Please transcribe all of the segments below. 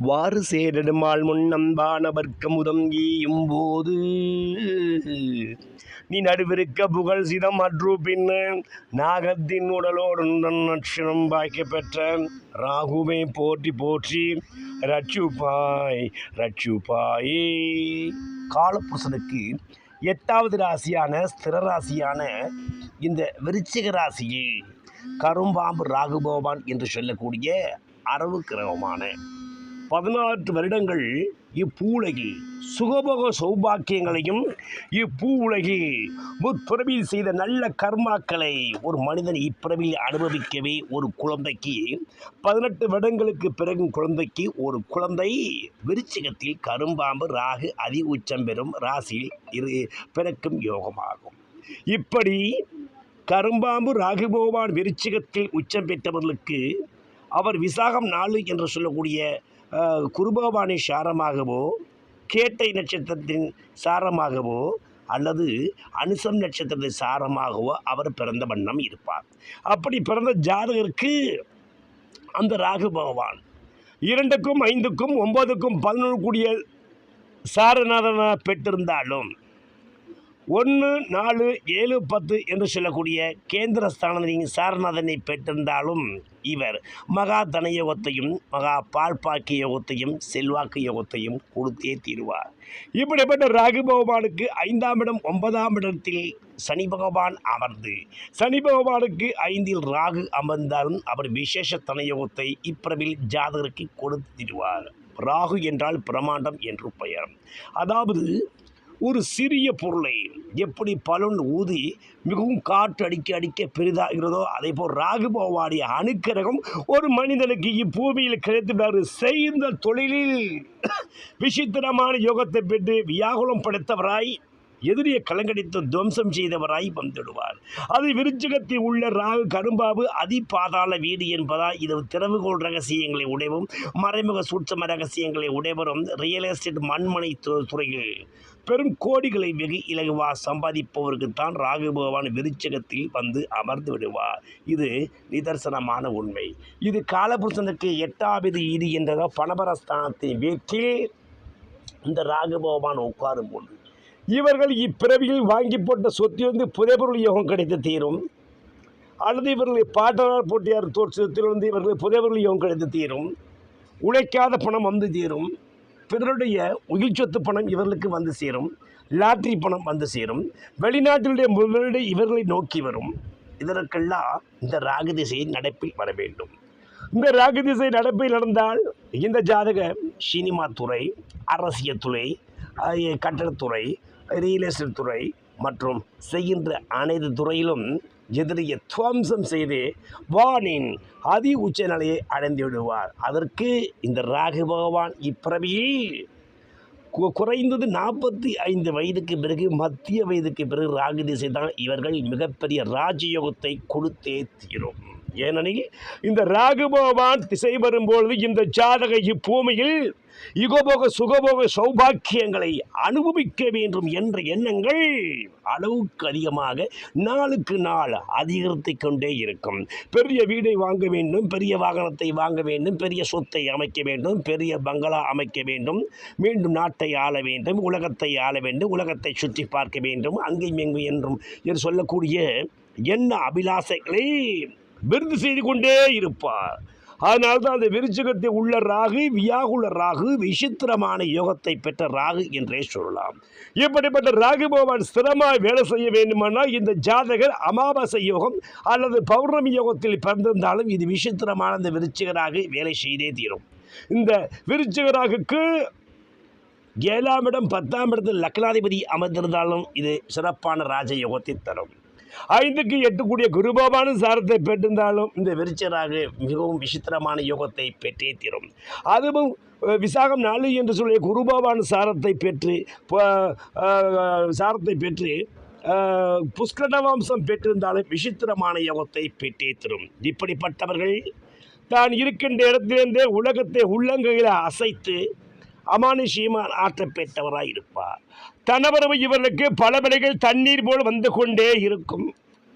வாறு சேரடுமாள் முன்னம்பானவர்க்கமுதம் ஈயும் போது நீ நடுவிருக்க புகழ் சிதம் அற்று பின்ன நாகத்தின் உடலோடு நட்சணம் பாய்க்க பெற்ற ராகுவை போற்றி போற்றி ரட்சுபாய் ரட்சுபாயே. காலபுருஷனுக்கு 8வது ராசியான ஸ்திர ராசியான இந்த விருச்சிக ராசியை கரும்பாம்பு ராகுபோவான் என்று சொல்லக்கூடிய அரவு கிரகமான 16 வருடங்கள் இப்பூவுலகில் சுகபோக சௌபாக்கியங்களையும் இப்பூவுலகில் முற்பிறவியில் செய்த நல்ல கர்மாக்களை ஒரு மனிதன் இப்பிறவியில் அனுபவிக்கவே ஒரு குழந்தைக்கு 18 வருடங்களுக்கு பிறகு குழந்தைக்கு ஒரு குழந்தை விருச்சிகத்தில் கரும்பாம்பு ராகு அதி உச்சம் பெறும் ராசியில் பிறக்கும் யோகமாகும். இப்படி கரும்பாம்பு ராகு பகவான் விருச்சிகத்தில் உச்சம் பெற்றவர்களுக்கு அவர் விசாகம் 4 என்று சொல்லக்கூடிய குருபகவானை சாரமாகவோ கேட்டை நட்சத்திரத்தின் சாரமாகவோ அல்லது அனுசம் நட்சத்திரத்தின் சாரமாகவோ அவர் பிறந்த வண்ணம் இருப்பார். அப்படி பிறந்த ஜாதகருக்கு அந்த ராகு பகவான் 2க்கும் 5க்கும் 9க்கும் 11 கூடிய சாரநாதனாக பெற்றிருந்தாலும் 1, 4, 7, 10 என்று சொல்லக்கூடிய கேந்திர ஸ்தானத்தின் சாரநாதனை பெற்றிருந்தாலும் இவர் மகா தனயோகத்தையும் மகா பால்பாக்கிய யோகத்தையும் செல்வாக்கு யோகத்தையும் கொடுத்தே தீருவார். இப்படிப்பட்ட ராகு பகவானுக்கு 5ஆம் இடம் 9ஆம் இடத்தில் சனி பகவான் அமர்ந்து சனி பகவானுக்கு 5இல் ராகு அமர்ந்தாலும் அவர் விசேஷ தனயோகத்தை இப்பிறவில் ஜாதகருக்கு கொடுத்து தீருவார். ராகு என்றால் பிரமாண்டம் என்று பெயர். அதாவது ஒரு சிறிய பொருளை எப்படி பலன் ஊதி மிகவும் காற்று அடிக்க பெரிதாகிறதோ அதே போல் ராகு பகவானுடைய அனுக்கிரகம் ஒரு மனிதனுக்கு இப்பூமியில் கிடைத்து செய்த தொழிலில் விசித்திரமான யோகத்தை பெற்று வியாகுலம் படைத்தவராய் எதிரியை கலங்கடித்து துவம்சம் செய்தவராய் வந்துடுவார். அது விருச்சிகத்தில் உள்ள ராகு கரும்பாம்பு அதிபாதாள வீடு என்பதால் இது திறவுகோள் ரகசியங்களை உடையவும் மறைமுக சூட்சம ரகசியங்களை உடையவரும் ரியல் எஸ்டேட் மண்மனை துறையில் பெரும் கோடிகளை வெகு இலகுவாக சம்பாதிப்பவருக்குத்தான் ராகு பகவான் விருச்சிகத்தில் வந்து அமர்ந்து விடுவார். இது நிதர்சனமான உண்மை. இது காலபுருஷனுக்கு 8வது ஈடு என்ற பணபரஸ்தானத்தின் வீட்டில் இந்த ராகு பகவான் உட்காரும் போது இவர்கள் இப்பிறவியில் வாங்கி போட்ட சொத்திலிருந்து புதைபொருள் யோகம் கிடைத்து தீரும், அல்லது இவர்களை பாட்டனார் போட்டியார் தோற்றத்திலிருந்து இவர்கள் புதைபொருள் யோகம் கிடைத்து தீரும், உழைக்காத பணம் வந்து தீரும், பிறருடைய உயிர் சொத்து பணம் இவர்களுக்கு வந்து சேரும், லாட்ரி பணம் வந்து சேரும், வெளிநாட்டினுடைய முதலீடு இவர்களை நோக்கி வரும். இதற்கெல்லாம் இந்த ராகு திசை நடப்பில் வர வேண்டும். இந்த ராகு திசை நடப்பில் நடந்தால் இந்த ஜாதக சினிமா துறை, அரசியல் துறை, கட்டடத்துறை, ரியல் எஸ்டேட் துறை மற்றும் செய்கின்ற அனைத்து துறையிலும் எதிரியை துவம்சம் செய்து வானின் அதி உச்ச நிலையை அடைந்து விடுவார். அதற்கு இந்த ராகு பகவான் இப்பிறவியில் குறைந்தது 45 வயதுக்கு பிறகு மத்திய வயதுக்கு பிறகு ராகு திசை தான் இவர்கள் மிகப்பெரிய ராஜயோகத்தை கொடுத்தே தீரும். ஏனெனில் இந்த ராகு பகவான் திசை வரும்பொழுது இந்த ஜாதக இப்பூமியில் யுகபோக சுகபோக சௌபாக்கியங்களை அனுபவிக்க வேண்டும் என்ற எண்ணங்கள் அளவுக்கு அதிகமாக நாளுக்கு நாள் அதிகரித்து கொண்டே இருக்கும். பெரிய வீடை வாங்க வேண்டும், பெரிய வாகனத்தை வாங்க வேண்டும், பெரிய சொத்தை அமைக்க வேண்டும், பெரிய பங்களா அமைக்க வேண்டும், மீண்டும் நாட்டை ஆள வேண்டும், உலகத்தை ஆள வேண்டும், உலகத்தை சுற்றி பார்க்க வேண்டும், அங்கேயும் எங்கும் என்று சொல்லக்கூடிய எண்ண அபிலாசைகளை விருது செய்து கொண்டே இருப்பார். அதனால்தான் அந்த விருச்சிகத்தில் உள்ள ராகு வியாகுல ராகு விசித்திரமான யோகத்தை பெற்ற ராகு என்றே சொல்லலாம். இப்படிப்பட்ட ராகு பகவான் ஸ்திரமாக வேலை செய்ய வேண்டுமானால் இந்த ஜாதகர் அமாவாசை யோகம் அல்லது பௌர்ணமி யோகத்தில் பிறந்திருந்தாலும் இது விசித்திரமான இந்த விருச்சிக ராகு வேலை செய்தே தீரும். இந்த விருச்சிக ராகுக்கு 7ஆம் இடம் 10ஆம் இடத்தில் லக்னாதிபதி அமர்ந்திருந்தாலும் இது சிறப்பான ராஜயோகத்தை தரும். 5க்கு 8 கூடிய குருபகவானும் சாரத்தை பெற்றிருந்தாலும் இந்த விருச்சிகராக மிகவும் விசித்திரமான யோகத்தை பெற்றே தீரும். அதுவும் விசாகம் 4 என்று சொல்லிய குருபகவான் சாரத்தை பெற்று புஷ்கரவம்சம் பெற்றிருந்தாலும் விசித்திரமான யோகத்தை பெற்றே தரும். இப்படிப்பட்டவர்கள் தான் இருக்கின்ற இடத்திலிருந்தே உலகத்தை உள்ளங்கையில் அசைத்து அமானுஷியமான ஆற்றல் பெற்றவராய் இருப்பார். தனவரவு இவர்களுக்கு பல வேளைகள் தண்ணீர் போல் வந்து கொண்டே இருக்கும்.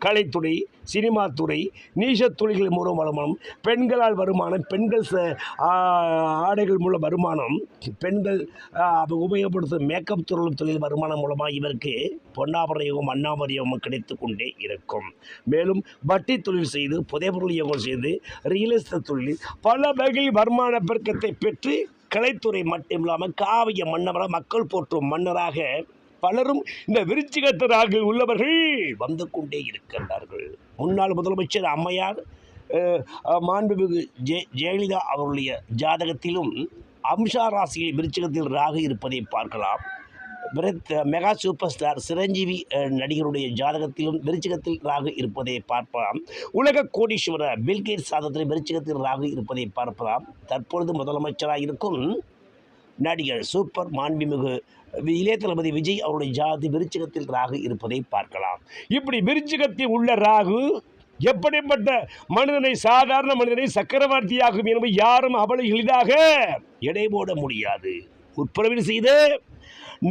கலைத்துறை, சினிமா துறை, நீச்சத் தொழில்கள் மூலம் வருமானம், பெண்களால் வருமானம், பெண்கள் ஆடைகள் மூலம் வருமானம், பெண்கள் உபயோகப்படுத்தும் மேக்கப் தொழில் வருமானம் மூலமாக இவருக்கு பொன்னாபர யோகம் அண்ணாபர யோகம் கிடைத்து கொண்டே இருக்கும். மேலும் வட்டி தொழில் செய்து புதைபொருள் யோகம் செய்து ரியல் எஸ்டேட் தொழில் பல வகையில் வருமான பெருக்கத்தை பெற்று கலைத்துறை மட்டுமில்லாமல் காவிய மன்னராக மக்கள் போற்றும் மன்னராக பலரும் இந்த விருச்சிகத்து ராகில் உள்ளவர்கள் வந்து கொண்டே இருக்கின்றார்கள். முன்னாள் முதலமைச்சர் அம்மையார் மாண்புமிகு ஜெயலலிதா அவருடைய ஜாதகத்திலும் அம்சா ராசியில் விருச்சிகத்தில் ராகு இருப்பதை பார்க்கலாம். மெகா சூப்பர் ஸ்டார் சிரஞ்சீவி நடிகருடைய ஜாதகத்திலும் விருச்சிகத்தில் ராகு இருப்பதை பார்க்கலாம். உலக கோடீஸ்வரர் பில்கேட்ஸ் ஜாதகத்தில் விருச்சிகத்தில் ராகு இருப்பதை பார்க்கலாம். தற்பொழுது முதலமைச்சராக இருக்கும் நடிகர் சூப்பர் மாண்புமிகு இளைய தளபதி விஜய் அவருடைய ஜாதி விருச்சிகத்தில் ராகு இருப்பதை பார்க்கலாம். இப்படி விருச்சிகத்தில் உள்ள ராகு எப்படிப்பட்ட மனிதனை, சாதாரண மனிதனை சக்கரவர்த்தியாகும் என்பது யாரும் அவ்வளவு எளிதாக எடை போட முடியாது. உட்பிறவில் செய்த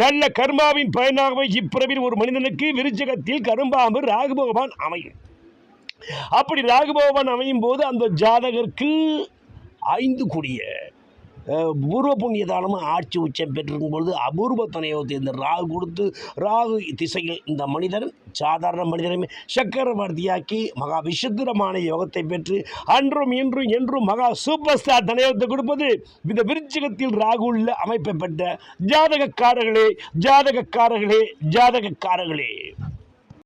நல்ல கர்மாவின் பயனாகவே இப்பிறவில் ஒரு மனிதனுக்கு விருச்சிகத்தில் கரும்பாம்பு ராகு பகவான் அமையும். அப்படி ராகு பகவான் அமையும் போது அந்த ஜாதகருக்கு 5 கூடிய பூர்வ புண்ணியதானமும் ஆட்சி உச்சம் பெற்றிருக்கும் பொழுது அபூர்வ துணையோகத்தை இந்த ராகு கொடுத்து ராகு திசையில் இந்த மனிதன் சாதாரண மனிதனை சக்கரவர்த்தியாக்கி மகா விசித்திரமான யோகத்தை பெற்று அன்றும் இன்றும் என்றும் மகா சூப்பர் ஸ்டார் தனையோகத்தை கொடுப்பது இந்த விருச்சிகத்தில் ராகு உள்ள அமைப்பை பெற்ற ஜாதகக்காரர்களே.